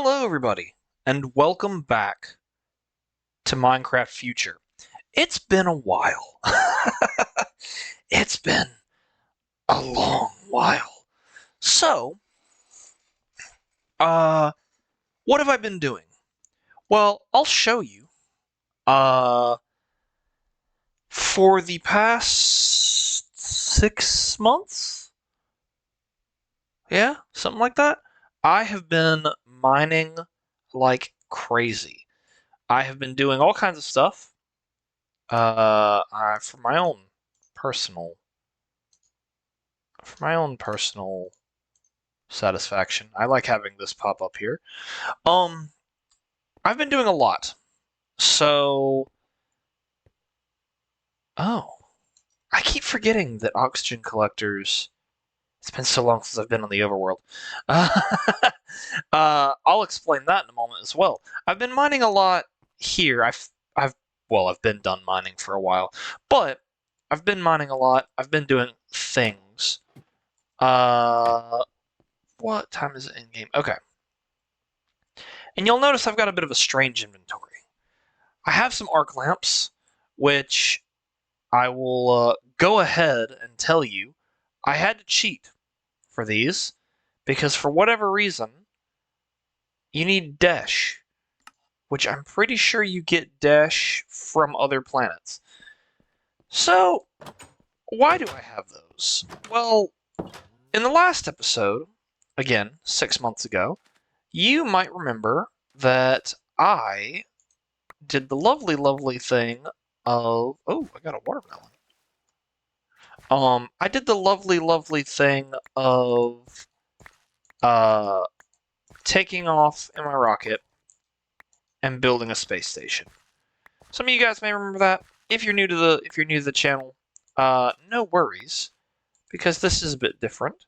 Hello, everybody, and welcome back to Minecraft Future. It's been a while. It's been a long while. So, uh, what have I been doing? Well, I'll show you. Uh, for the past 6 months? Yeah, something like that. I have been mining like crazy. I have been doing all kinds of stuff. For personal, for my own personal satisfaction, I like having this pop up here. Um, I've been doing a lot. So, oh, I keep forgetting that oxygen collectors. It's been so long since I've been on the overworld. Uh, I'll explain that in a moment as well. I've been mining a lot here. I've been done mining for a while, but I've been mining a lot. I've been doing things. Uh, what time is it in game? Okay. And you'll notice I've got a bit of a strange inventory. I have some arc lamps, which I will go ahead and tell you I had to cheat for these because for whatever reason you need dash, which I'm pretty sure you get dash from other planets. So, why do I have those? Well, in the last episode, again, 6 months ago, you might remember that I did the lovely, lovely thing of. Oh, I got a watermelon. I did the lovely, lovely thing of uh, taking off in my rocket and building a space station. Some of you guys may remember that. If you're new to the channel, no worries, because this is a bit different.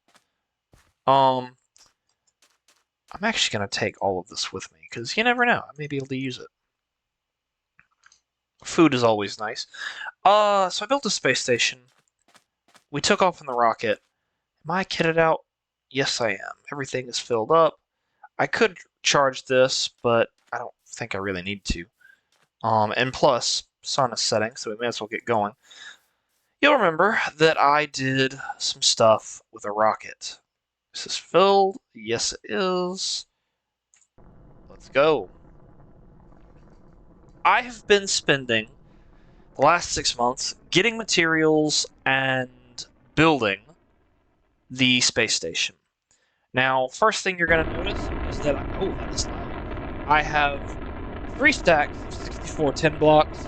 I'm actually gonna take all of this with me because you never know. I may be able to use it. Food is always nice. So I built a space station. We took off in the rocket. Am I kitted out? Yes, I am. Everything is filled up. I could charge this, but I don't think I really need to. And plus, sun is setting, so we may as well get going. You'll remember that I did some stuff with a rocket. Is this filled? Yes, it is. Let's go. I have been spending the last 6 months getting materials and building the space station. Now, first thing you're going to notice is that that is loud. I have 3 stacks of 64 10 blocks.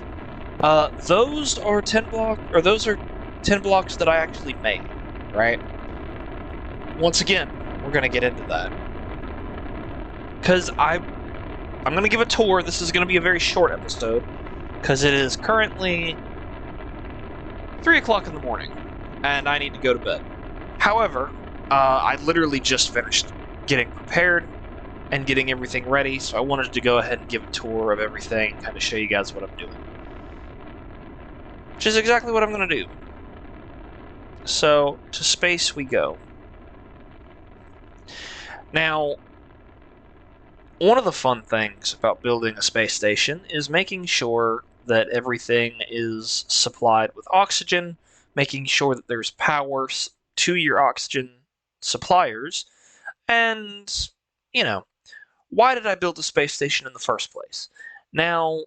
Those are 10 blocks that I actually made, right? Once again, we're going to get into that. Because I'm going to give a tour. This is going to be a very short episode. Because it is currently 3 o'clock in the morning. And I need to go to bed. However, I literally just finished getting prepared and getting everything ready. So I wanted to go ahead and give a tour of everything. Kind of show you guys what I'm doing. Which is exactly what I'm going to do. So, to space we go. Now, one of the fun things about building a space station is making sure that everything is supplied with oxygen, making sure that there's power to your oxygen suppliers, and, why did I build a space station in the first place? Now,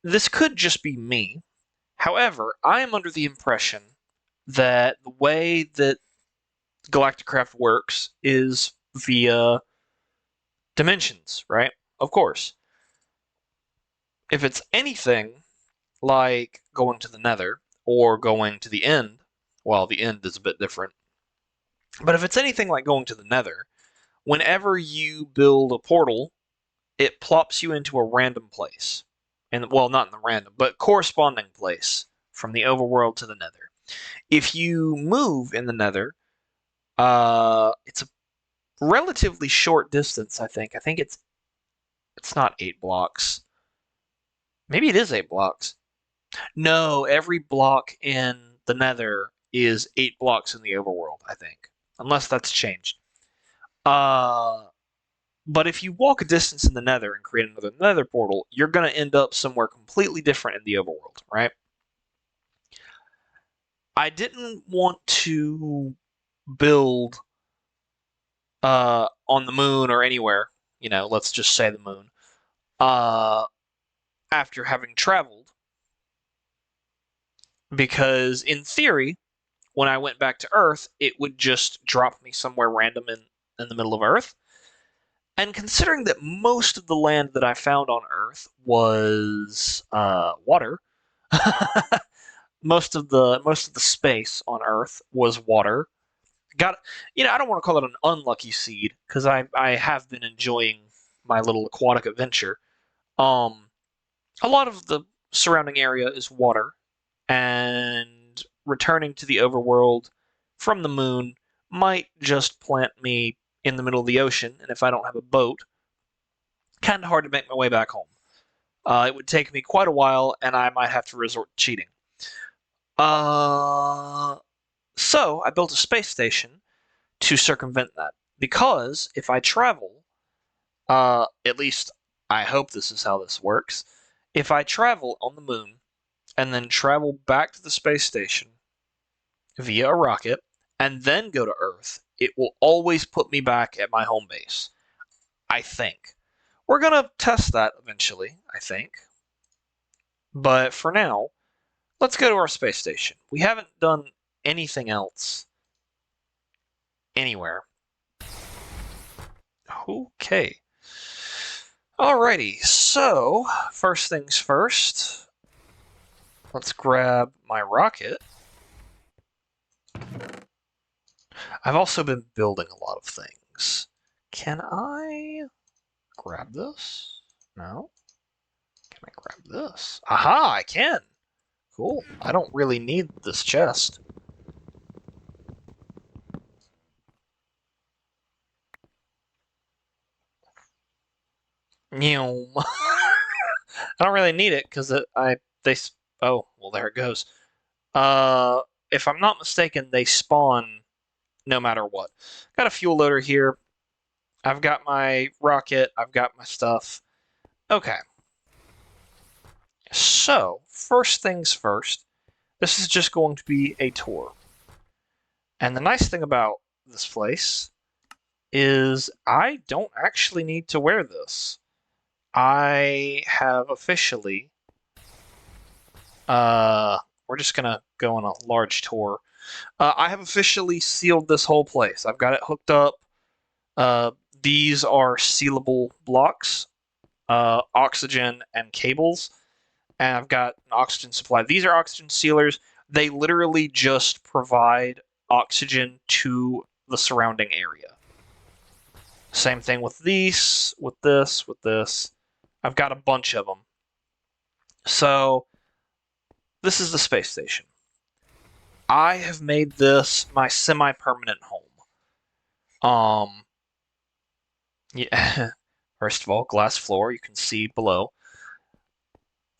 this could just be me. However, I am under the impression that the way that Galacticraft works is via dimensions, right? Of course. If it's anything like going to the Nether or going to the End, well, the End is a bit different. But if it's anything like going to the Nether, whenever you build a portal, it plops you into a random place. And, well, not in the random, but corresponding place from the overworld to the Nether. If you move in the Nether, it's a relatively short distance, I think. I think it's not 8 blocks. Maybe it is 8 blocks. No, every block in the Nether is 8 blocks in the overworld, I think. Unless that's changed. Uh But if you walk a distance in the Nether and create another Nether portal, you're going to end up somewhere completely different in the overworld, right? I didn't want to build on the moon or anywhere, let's just say the moon, uh, after having traveled, because in theory, when I went back to Earth, it would just drop me somewhere random in the middle of Earth. And considering that most of the land that I found on Earth was water, most of the space on Earth was water. Got I don't want to call it an unlucky seed because I have been enjoying my little aquatic adventure. Um, a lot of the surrounding area is water, and returning to the overworld from the moon might just plant me in the middle of the ocean, and if I don't have a boat, kind of hard to make my way back home. It would take me quite a while, and I might have to resort to cheating. Uh, so I built a space station to circumvent that. Because if I travel, at least I hope this is how this works. If I travel on the moon and then travel back to the space station via a rocket and then go to Earth, it will always put me back at my home base. I think. We're going to test that eventually, I think. But for now, let's go to our space station. We haven't done anything else anywhere. Okay. Alrighty, so first things first, let's grab my rocket. I've also been building a lot of things. Can I grab this? No? Can I grab this? Aha, I can! Cool. I don't really need this chest. I don't really need it because oh, well, there it goes. If I'm not mistaken, they spawn no matter what. Got a fuel loader here. I've got my rocket. I've got my stuff. Okay. So, first things first, this is just going to be a tour. And the nice thing about this place is I don't actually need to wear this. I have officially we're just gonna go on a large tour. I have officially sealed this whole place. I've got it hooked up. These are sealable blocks, oxygen and cables, and I've got an oxygen supply. These are oxygen sealers. They literally just provide oxygen to the surrounding area. Same thing with these, with this, with this. I've got a bunch of them. So, this is the space station. I have made this my semi-permanent home. Yeah. First of all, glass floor, you can see below.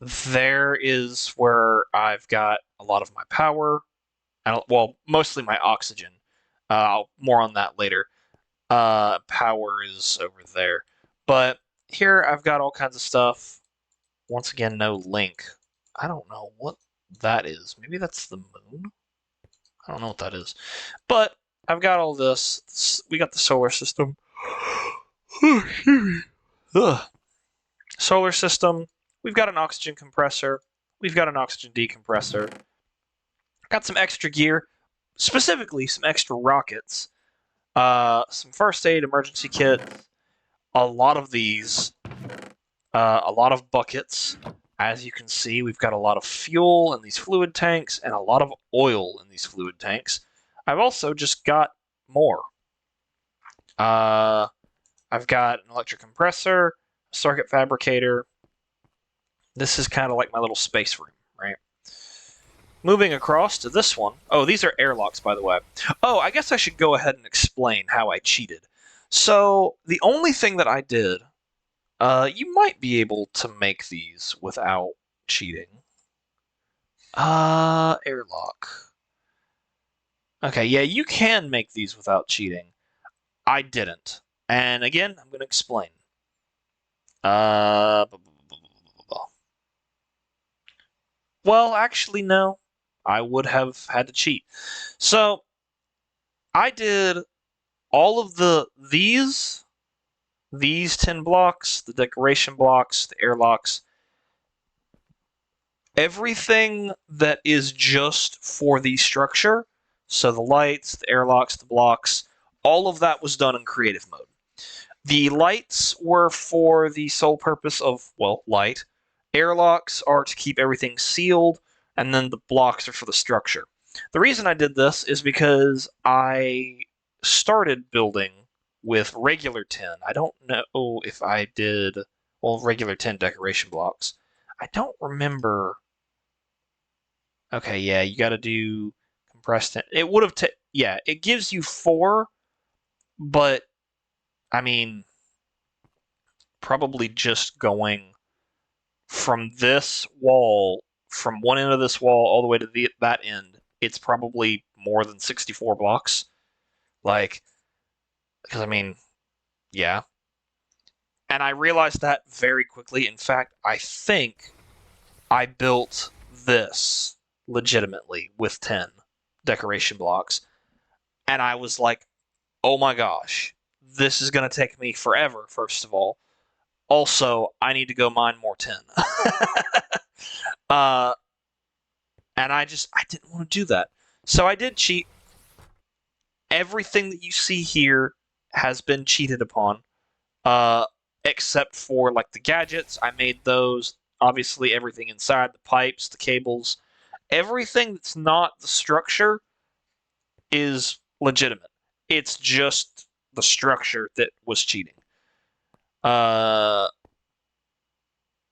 There is where I've got a lot of my power, and well, mostly my oxygen. More on that later. Power is over there. But here I've got all kinds of stuff. Once again, no link. I don't know what that is. Maybe that's the moon? I don't know what that is. But I've got all this. We got the solar system. Solar system. We've got an oxygen compressor. We've got an oxygen decompressor. Got some extra gear. Specifically, some extra rockets. Some first aid emergency kits. A lot of these. A lot of buckets. As you can see, we've got a lot of fuel in these fluid tanks and a lot of oil in these fluid tanks. I've also just got more. I've got an electric compressor, a circuit fabricator. This is kind of like my little space room, right? Moving across to this one. Oh, these are airlocks, by the way. Oh, I guess I should go ahead and explain how I cheated. So, the only thing that I did, you might be able to make these without cheating. Airlock. Okay, yeah, you can make these without cheating. I didn't. And again, I'm going to explain. Uh, well, actually, no. I would have had to cheat. So I did all of these 10 blocks, the decoration blocks, the airlocks, everything that is just for the structure. So the lights, the airlocks, the blocks, all of that was done in creative mode. The lights were for the sole purpose of, well, light. Airlocks are to keep everything sealed, and then the blocks are for the structure. The reason I did this is because I started building with regular 10. I don't know if I did, well, regular 10 decoration blocks. I don't remember. Okay, yeah, you got to do compressed. It would have, yeah, it gives you 4, but I mean, probably just going from this wall, from one end of this wall all the way to that end, it's probably more than 64 blocks. Like, because I mean, yeah. And I realized that very quickly. In fact, I think I built this legitimately with 10 decoration blocks. And I was like, oh my gosh, this is going to take me forever, first of all. Also, I need to go mine more 10. uh, and I didn't want to do that. So I did cheat. Everything that you see here has been cheated upon, uh, except for like the gadgets. I made those. Obviously, everything inside the pipes, the cables, everything that's not the structure is legitimate. It's just the structure that was cheating. Uh,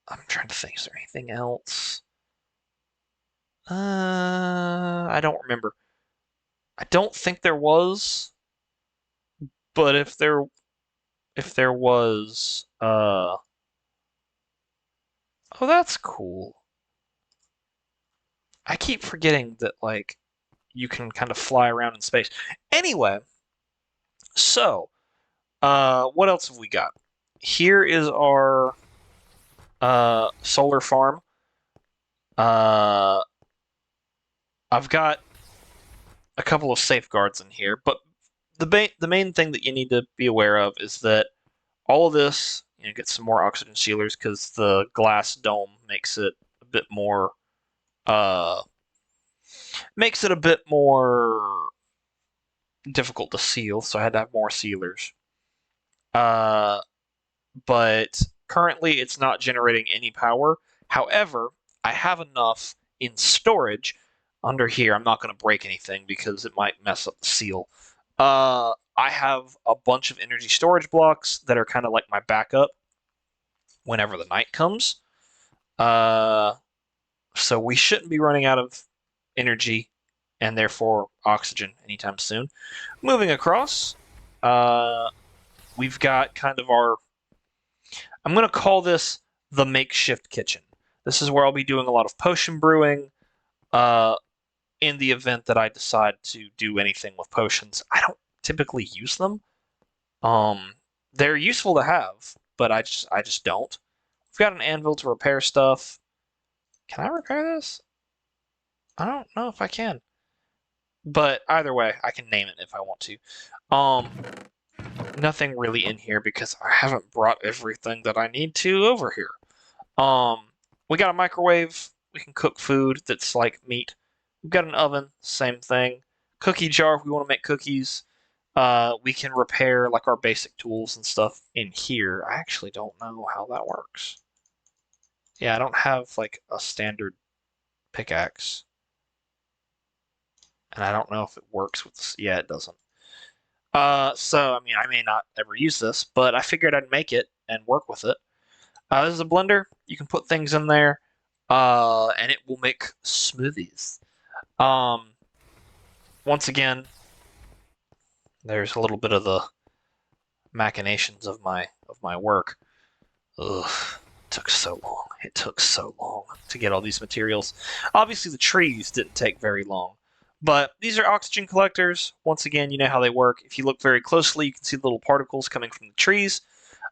I'm trying to think. Is there anything else? I don't remember. I don't think there was, but if there was, oh, that's cool. I keep forgetting that like you can kind of fly around in space. Anyway, so what else have we got? Here is our solar farm. Uh, I've got a couple of safeguards in here, but the main thing that you need to be aware of is that all of this, get some more oxygen sealers because the glass dome uh makes it a bit more difficult to seal, so I had to have more sealers. Uh, but currently it's not generating any power. However, I have enough in storage under here. I'm not going to break anything because it might mess up the seal. I have a bunch of energy storage blocks that are kind of like my backup whenever the night comes. Uh, so we shouldn't be running out of energy and therefore oxygen anytime soon. Moving across, we've got kind of I'm going to call this the makeshift kitchen. This is where I'll be doing a lot of potion brewing. In the event that I decide to do anything with potions, I don't typically use them. They're useful to have, but I just don't. We've got an anvil to repair stuff. Can I repair this? I don't know if I can. But either way, I can name it if I want to. Um, Nothing really in here because I haven't brought everything that I need to over here. We got a microwave. We can cook food that's like meat. We've got an oven. Same thing. Cookie jar if we want to make cookies. We can repair like our basic tools and stuff in here. I actually don't know how that works. Yeah, I don't have like a standard pickaxe. And I don't know if it works with this. Yeah, it doesn't. So I mean, I may not ever use this, but I figured I'd make it and work with it. This is a blender. You can put things in there, and it will make smoothies. Um, Once again, there's a little bit of the machinations of my work. Ugh, it took so long. It took so long to get all these materials. Obviously, the trees didn't take very long, But these are oxygen collectors. Once again, you know how they work. If you look very closely, you can see the little particles coming from the trees.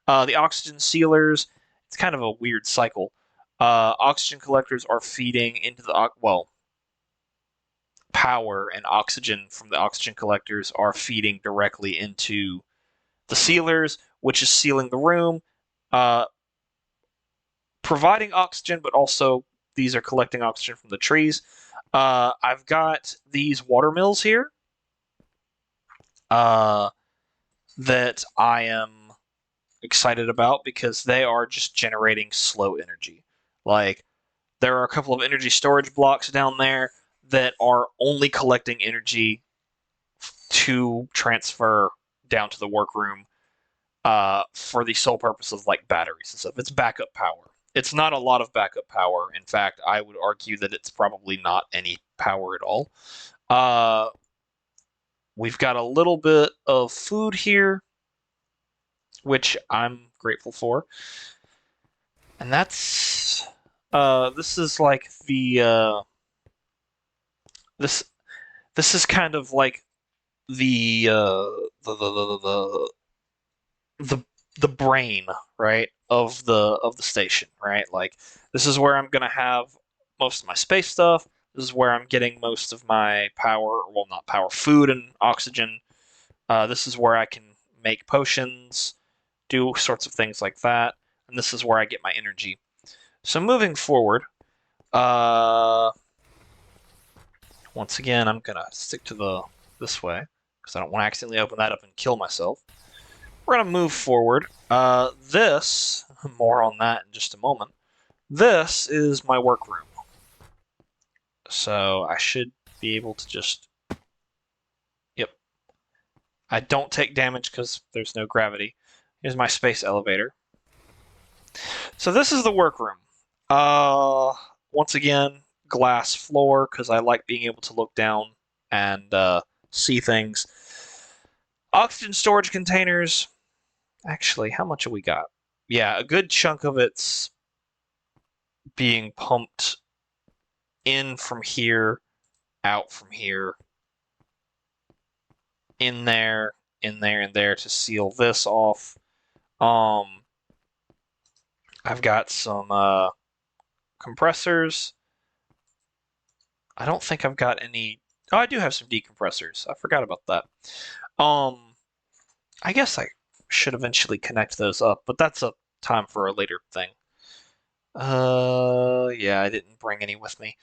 The oxygen sealers, it's kind of a weird cycle. Oxygen collectors are feeding into the, power and oxygen from the oxygen collectors are feeding directly into the sealers, which is sealing the room, uh, providing oxygen, but also these are collecting oxygen from the trees. I've got these water mills here uh, that I am excited about because they are just generating slow energy. Like, there are a couple of energy storage blocks down there that are only collecting energy to transfer down to the workroom for the sole purpose of like batteries and stuff. It's backup power. It's not a lot of backup power. In fact, I would argue that it's probably not any power at all. Uh, we've got a little bit of food here, which I'm grateful for, and that's this is like this this is kind of like the uh, the, the, the, the the the brain, right, of the station, right? Like, this is where I'm gonna have most of my space stuff. This is where I'm getting most of my power, well, not power, food and oxygen. This is where I can make potions, do sorts of things like that, and this is where I get my energy. So moving forward, uh, once again, I'm gonna stick to the this way because I don't want to accidentally open that up and kill myself. We're going to move forward. This, more on that in just a moment. This is my workroom. So I should be able to just... Yep. I don't take damage because there's no gravity. Here's my space elevator. So this is the workroom. Once again, glass floor because I like being able to look down and see things. Oxygen storage containers. Actually, how much have we got? Yeah, a good chunk of it's being pumped in from here, out from here, in there, in there, and there to seal this off. I've got some compressors. I don't think I've got any. Oh, I do have some decompressors. I forgot about that. I guess I should eventually connect those up, but that's a time for a later thing. Yeah, I didn't bring any with me.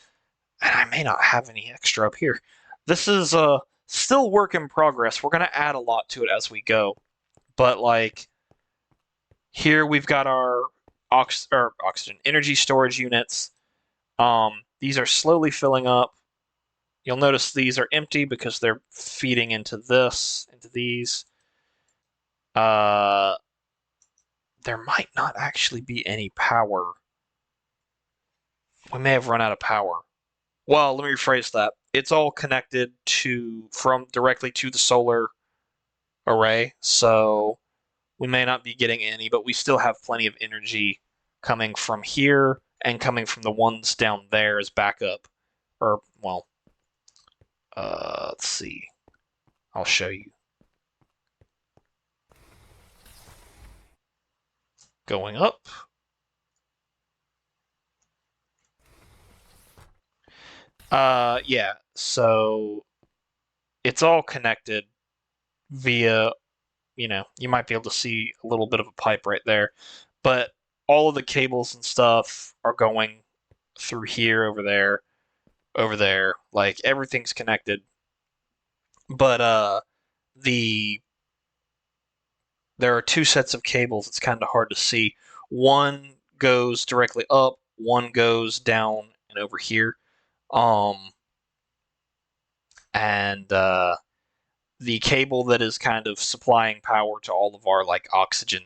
And I may not have any extra up here. This is still work in progress. We're gonna add a lot to it as we go, but like here we've got our oxygen energy storage units. These are slowly filling up. You'll notice these are empty because they're feeding into these. Uh, there might not actually be any power. We may have run out of power. Well, let me rephrase that. It's all connected from directly to the solar array, so we may not be getting any, but we still have plenty of energy coming from here and coming from the ones down there as backup. Or, well, let's see. I'll show you. Going up. Yeah, so it's all connected via, you might be able to see a little bit of a pipe right there, but all of the cables and stuff are going through here, over there. Like, everything's connected. But there are two sets of cables. It's kind of hard to see. One goes directly up, one goes down and over here. And the cable that is kind of supplying power to all of our like oxygen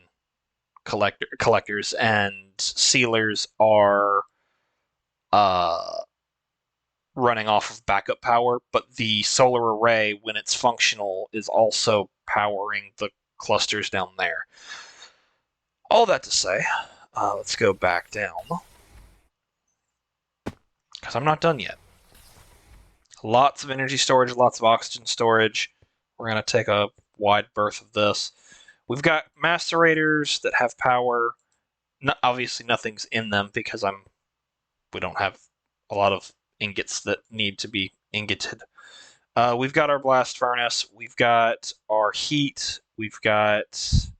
collectors and sealers are uh, running off of backup power, but the solar array, when it's functional, is also powering the clusters down there. All that to say, let's go back down because I'm not done yet. Lots of energy storage, lots of oxygen storage. We're going to take a wide berth of this. We've got macerators that have power. Obviously, nothing's in them because we don't have a lot of ingots that need to be ingoted. We've got our blast furnace. We've got our heat. We've got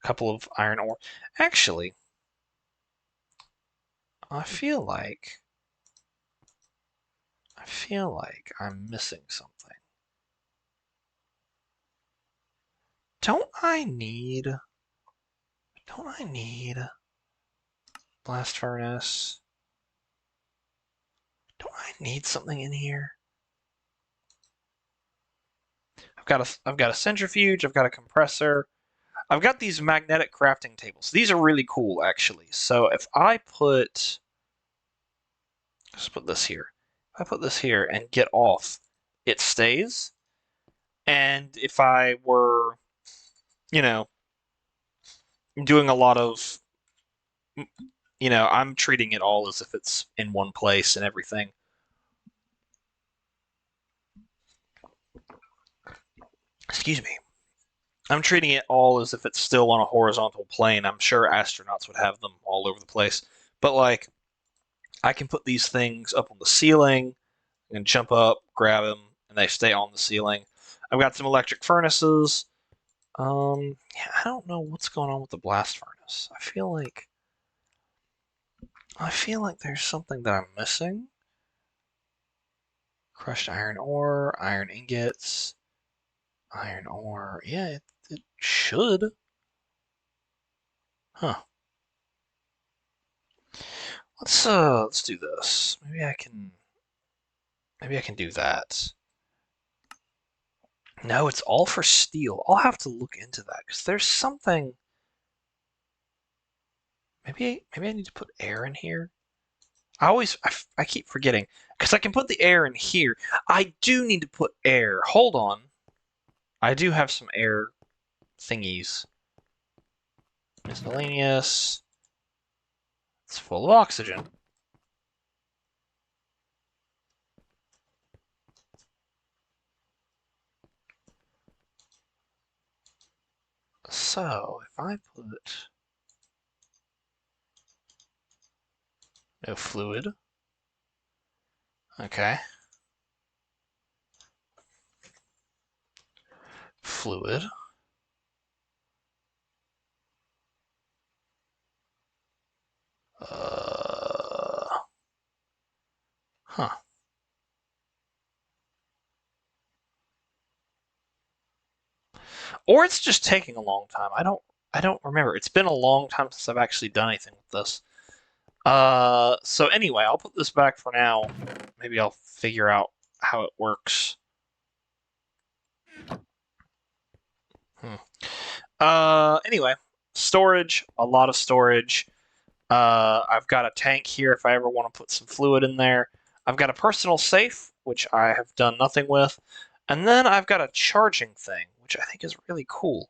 a couple of iron ore. Actually, I feel like I'm missing something. Don't I need blast furnace? Don't I need something in here? I've got a centrifuge, I've got a compressor. I've got these magnetic crafting tables. These are really cool actually. So if I put just put this here. If I put this here and get off, it stays. And if I were, you know, doing a lot of, I'm treating it all as if it's in one place and everything. Excuse me. I'm treating it all as if it's still on a horizontal plane. I'm sure astronauts would have them all over the place. But, like, I can put these things up on the ceiling and jump up, grab them, and they stay on the ceiling. I've got some electric furnaces. Yeah, I don't know what's going on with the blast furnace. I feel like there's something that I'm missing. Crushed iron ore, iron ingots, iron ore. Yeah, it should. Huh. Let's do this. Maybe I can do that. No, it's all for steel. I'll have to look into that because there's something. Maybe I need to put air in here. I keep forgetting because I can put the air in here. I do need to put air. Hold on. I do have some air thingies. Miscellaneous. It's full of oxygen. So, if I put no fluid. Okay. Fluid. Huh. Or it's just taking a long time. I don't remember. It's been a long time since I've actually done anything with this. So anyway, I'll put this back for now. Maybe I'll figure out how it works. Anyway, storage, a lot of storage. I've got a tank here if I ever want to put some fluid in there. I've got a personal safe, which I have done nothing with. And then I've got a charging thing, which I think is really cool.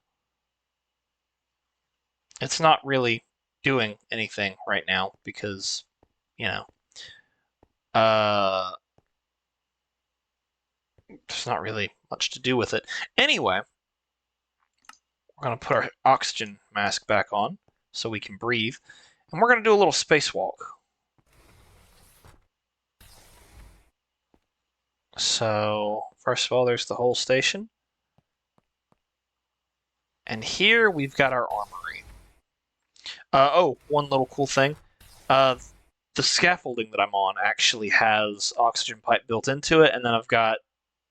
It's not really doing anything right now because, you know, uh, there's not really much to do with it. Anyway, we're going to put our oxygen mask back on so we can breathe. And we're going to do a little spacewalk. So, first of all, there's the whole station. And here we've got our armory. Oh, one little cool thing. The scaffolding that I'm on actually has oxygen pipe built into it, and then I've got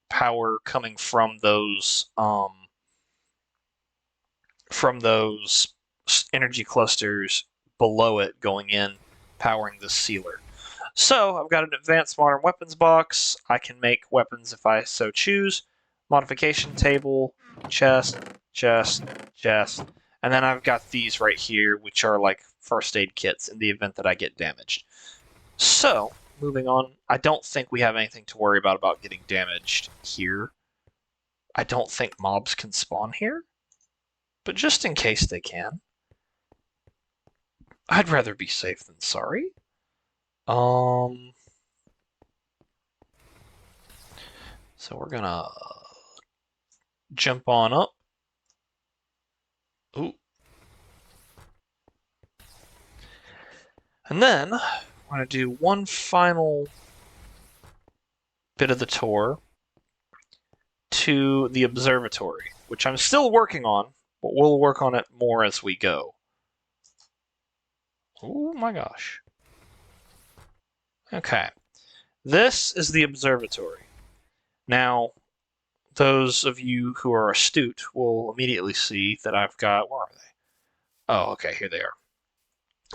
power coming from those energy clusters below it going in, powering the sealer. So I've got an advanced modern weapons box. I can make weapons if I so choose. Modification table, chest, chest, chest. And then I've got these right here, which are like first aid kits in the event that I get damaged. So, moving on, I don't think we have anything to worry about getting damaged here. I don't think mobs can spawn here, but just in case they can, I'd rather be safe than sorry. So we're gonna jump on up. Ooh. And then we're gonna do one final bit of the tour to the observatory, which I'm still working on, but we'll work on it more as we go. Oh my gosh. Okay. This is the observatory. Now, those of you who are astute will immediately see that I've got. Where are they? Oh, okay, here they are.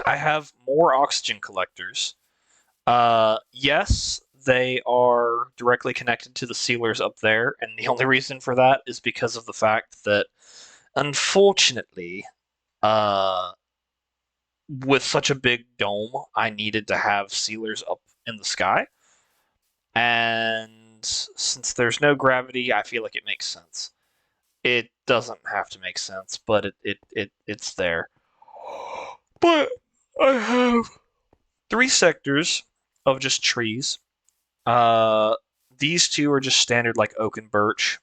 I have more oxygen collectors. Yes, they are directly connected to the sealers up there, and the only reason for that is because of the fact that, unfortunately, with such a big dome, I needed to have sealers up in the sky. And since there's no gravity, I feel like it makes sense. It doesn't have to make sense, but it's there. But I have 3 sectors of just trees. These 2 are just standard like oak and birch.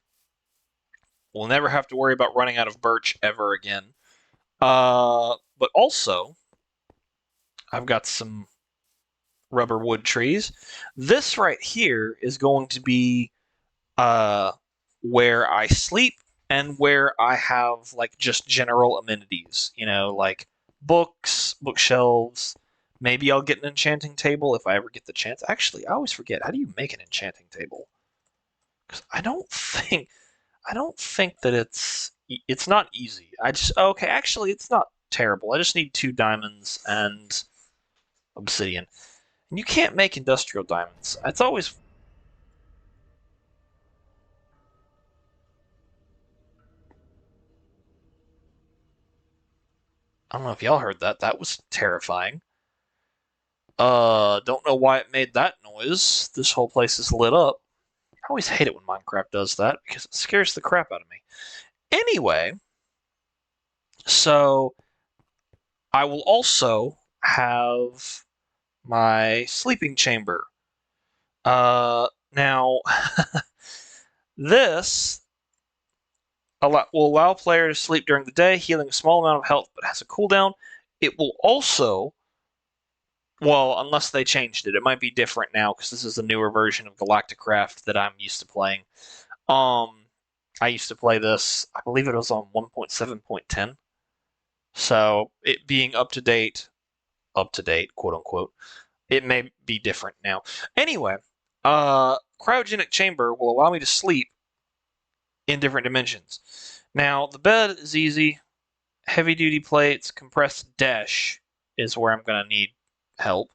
We'll never have to worry about running out of birch ever again. But also, I've got some rubber wood trees. This right here is going to be where I sleep and where I have like just general amenities, like books, bookshelves. Maybe I'll get an enchanting table if I ever get the chance. Actually, I always forget. How do you make an enchanting table? Because I don't think that it's not easy. Okay. Actually, it's not terrible. I just need 2 diamonds and obsidian. And you can't make industrial diamonds. It's always I don't know if y'all heard that. That was terrifying. Don't know why it made that noise. This whole place is lit up. I always hate it when Minecraft does that because it scares the crap out of me. Anyway, so I will also have my sleeping chamber. Now, this will allow players to sleep during the day, healing a small amount of health, but has a cooldown. It will also, well, unless they changed it, it might be different now because this is a newer version of Galacticraft that I'm used to playing. I used to play this, I believe it was on 1.7.10. So it being up to date, quote unquote, it may be different now. Anyway, cryogenic chamber will allow me to sleep in different dimensions. Now, the bed is easy. Heavy duty plates, compressed desh is where I'm going to need help.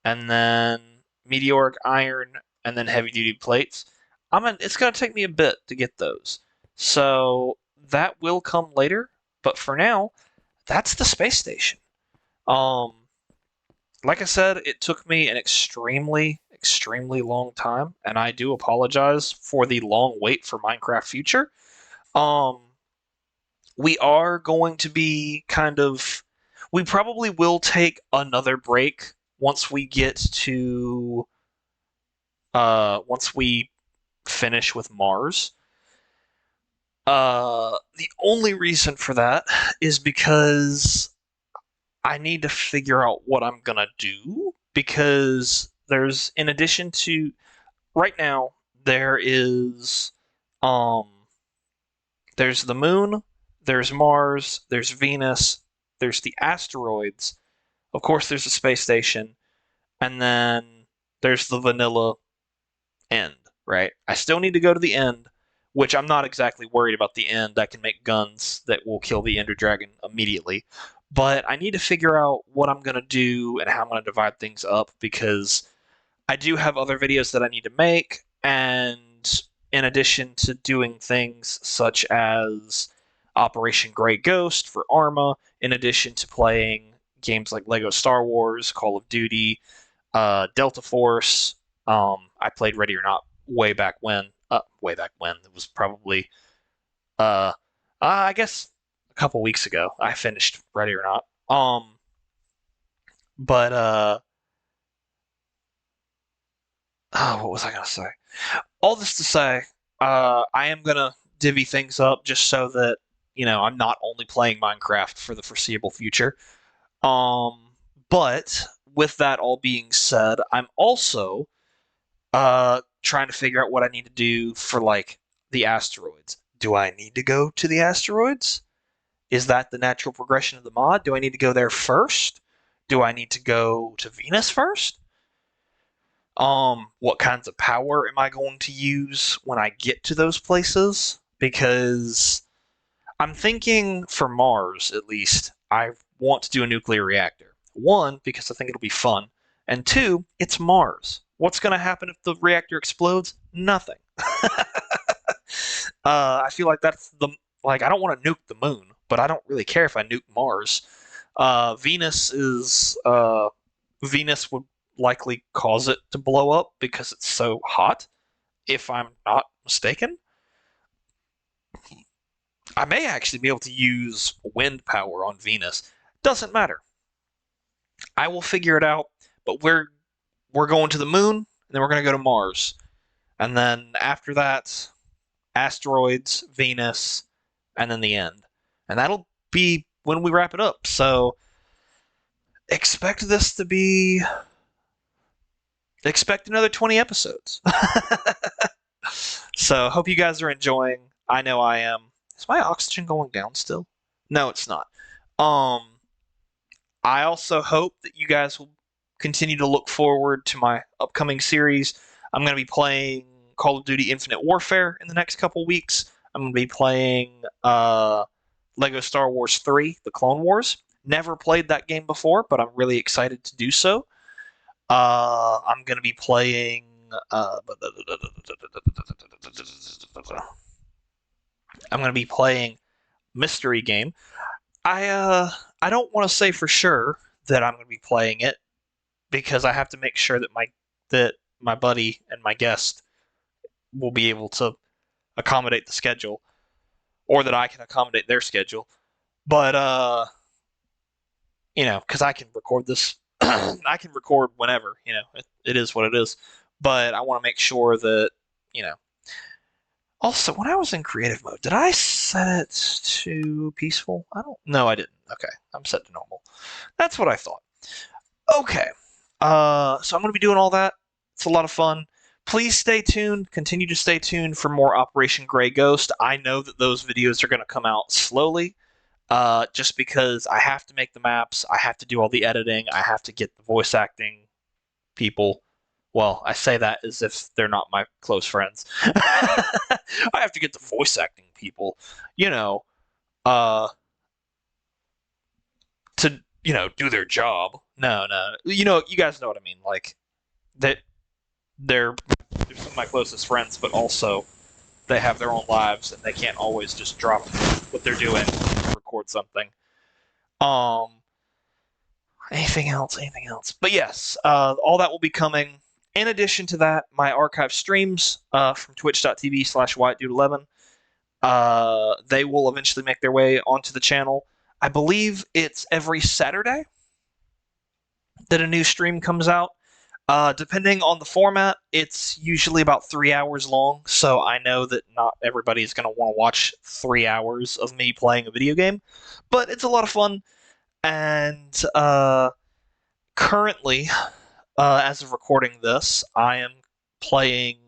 And then meteoric iron, and then heavy duty plates. It's going to take me a bit to get those. So that will come later. But for now, that's the space station. Um, like I said, it took me an extremely, extremely long time, and I do apologize for the long wait for Minecraft Future. Um, we are going to be we probably will take another break once we get to once we finish with Mars. The only reason for that is because I need to figure out what I'm gonna do because in addition to right now there is um there's the moon, there's Mars, there's Venus, there's the asteroids, of course there's the space station, and then there's the vanilla end, right? I still need to go to the end, which I'm not exactly worried about the end. I can make guns that will kill the Ender Dragon immediately. But I need to figure out what I'm going to do and how I'm going to divide things up because I do have other videos that I need to make. And in addition to doing things such as Operation Grey Ghost for Arma, in addition to playing games like Lego Star Wars, Call of Duty, Delta Force. I played Ready or Not way back when. Way back when it was probably, I guess a couple weeks ago. I finished Ready or Not. But what was I gonna say? all this to say, I am gonna divvy things up just so that I'm not only playing Minecraft for the foreseeable future. Um, but with that all being said, I'm also trying to figure out what I need to do for like the asteroids. Do I need to go to the asteroids? Is that the natural progression of the mod? Do I need to go there first? Do I need to go to Venus first? What kinds of power am I going to use when I get to those places? Because I'm thinking for Mars, at least, I want to do a nuclear reactor. One, because I think it'll be fun, and two, it's Mars. What's going to happen if the reactor explodes? Nothing. I feel like that's the like I don't want to nuke the moon, but I don't really care if I nuke Mars. Venus would likely cause it to blow up because it's so hot, if I'm not mistaken. I may actually be able to use wind power on Venus. Doesn't matter. I will figure it out. But we're going to the moon, and then we're going to go to Mars, and then after that, asteroids, Venus, and then the end. And that'll be when we wrap it up. So expect this to be expect another 20 episodes. So hope you guys are enjoying. I know I am. Is my oxygen going down still? No, it's not. Um, I also hope that you guys will continue to look forward to my upcoming series. I'm going to be playing Call of Duty Infinite Warfare in the next couple weeks. I'm going to be playing Lego Star Wars 3, The Clone Wars. Never played that game before, but I'm really excited to do so. I'm going to be playing. I'm going to be playing Mystery Game. I don't want to say for sure that I'm going to be playing it because I have to make sure that my buddy and my guest will be able to accommodate the schedule, or that I can accommodate their schedule. But because I can record this, I can record whenever. It is what it is. But I want to make sure that you know. Also, when I was in creative mode, did I set it to peaceful? I don't. No, I didn't. Okay, I'm set to normal. That's what I thought. Okay. So I'm going to be doing all that. It's a lot of fun. Please stay tuned. Continue to stay tuned for more Operation Grey Ghost. I know that those videos are going to come out slowly, just because I have to make the maps, I have to do all the editing, I have to get the voice acting people. Well, I say that as if they're not my close friends. I have to get the voice acting people, you know, uh, to do their job. No, no, you guys know what I mean. Like that, they're some of my closest friends, but also they have their own lives and they can't always just drop what they're doing and record something. Um, anything else? Anything else? But yes, all that will be coming. In addition to that, my archive streams from twitch.tv/WyattDude11, they will eventually make their way onto the channel. I believe it's every Saturday that a new stream comes out. Depending on the format, it's usually about 3 hours long, so I know that not everybody is going to want to watch 3 hours of me playing a video game, but it's a lot of fun, and currently, as of recording this, I am playing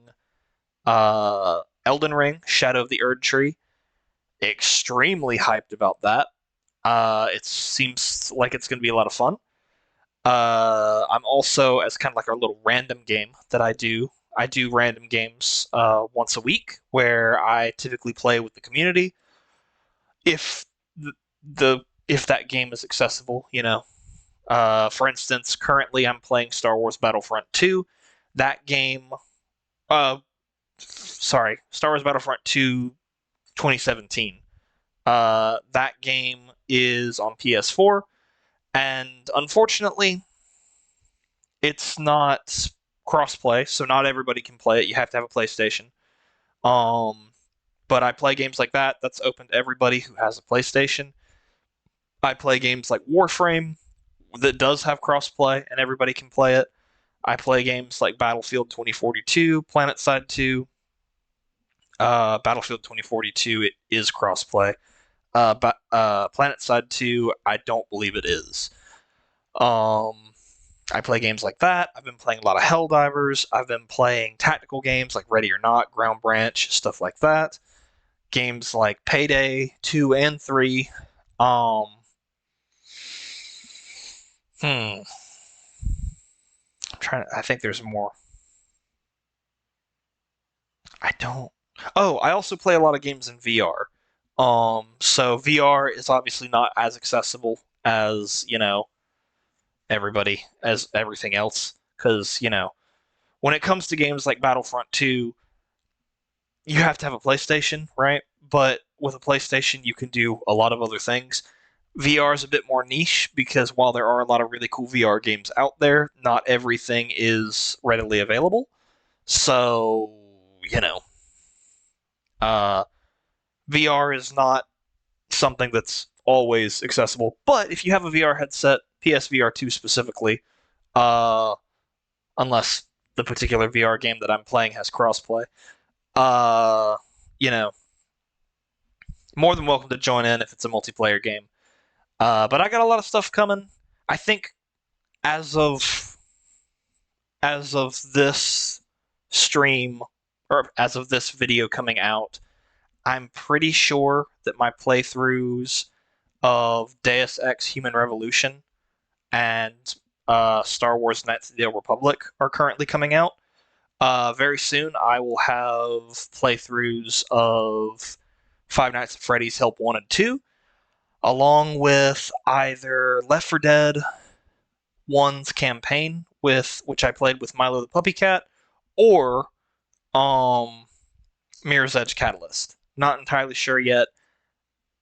Elden Ring, Shadow of the Erdtree. Extremely hyped about that. It seems like it's going to be a lot of fun. I'm also, as kind of like our little random game that I do random games once a week where I typically play with the community. If if that game is accessible, For instance, currently I'm playing Star Wars Battlefront 2. That game, Star Wars Battlefront 2 2017. That game is on PS4, and unfortunately, it's not crossplay, so not everybody can play it. You have to have a PlayStation. But I play games like that. That's open to everybody who has a PlayStation. I play games like Warframe that does have crossplay, and everybody can play it. I play games like Battlefield 2042, PlanetSide 2, Battlefield 2042, it is crossplay. But PlanetSide 2, I don't believe it is. Um, I play games like that. I've been playing a lot of Helldivers. I've been playing tactical games like Ready or Not, Ground Branch, stuff like that. Games like Payday 2 and 3. Um, hmm. I'm trying to, I think there's more. I don't. Oh, I also play a lot of games in VR. So VR is obviously not as accessible as, everybody, as everything else. Because, when it comes to games like Battlefront 2, you have to have a PlayStation, right? But with a PlayStation, you can do a lot of other things. VR is a bit more niche because while there are a lot of really cool VR games out there, not everything is readily available. So, you know, uh, VR is not something that's always accessible. But if you have a VR headset, PSVR 2 specifically, uh, unless the particular VR game that I'm playing has crossplay, uh, you know, more than welcome to join in if it's a multiplayer game. But I got a lot of stuff coming. I think as of this stream or as of this video coming out, I'm pretty sure that my playthroughs of Deus Ex Human Revolution and Star Wars Knights of the Old Republic are currently coming out. Very soon, I will have playthroughs of Five Nights at Freddy's Help 1 and 2, along with either Left 4 Dead 1's campaign, with which I played with Milo the Puppy Cat, or um, Mirror's Edge Catalyst. Not entirely sure yet.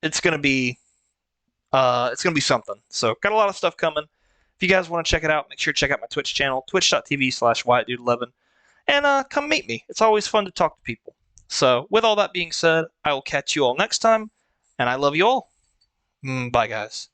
It's gonna be something. So got a lot of stuff coming. If you guys want to check it out, make sure to check out my Twitch channel, twitch.tv/WyattDude11, and come meet me. It's always fun to talk to people. So with all that being said, I will catch you all next time, and I love you all. Bye, guys.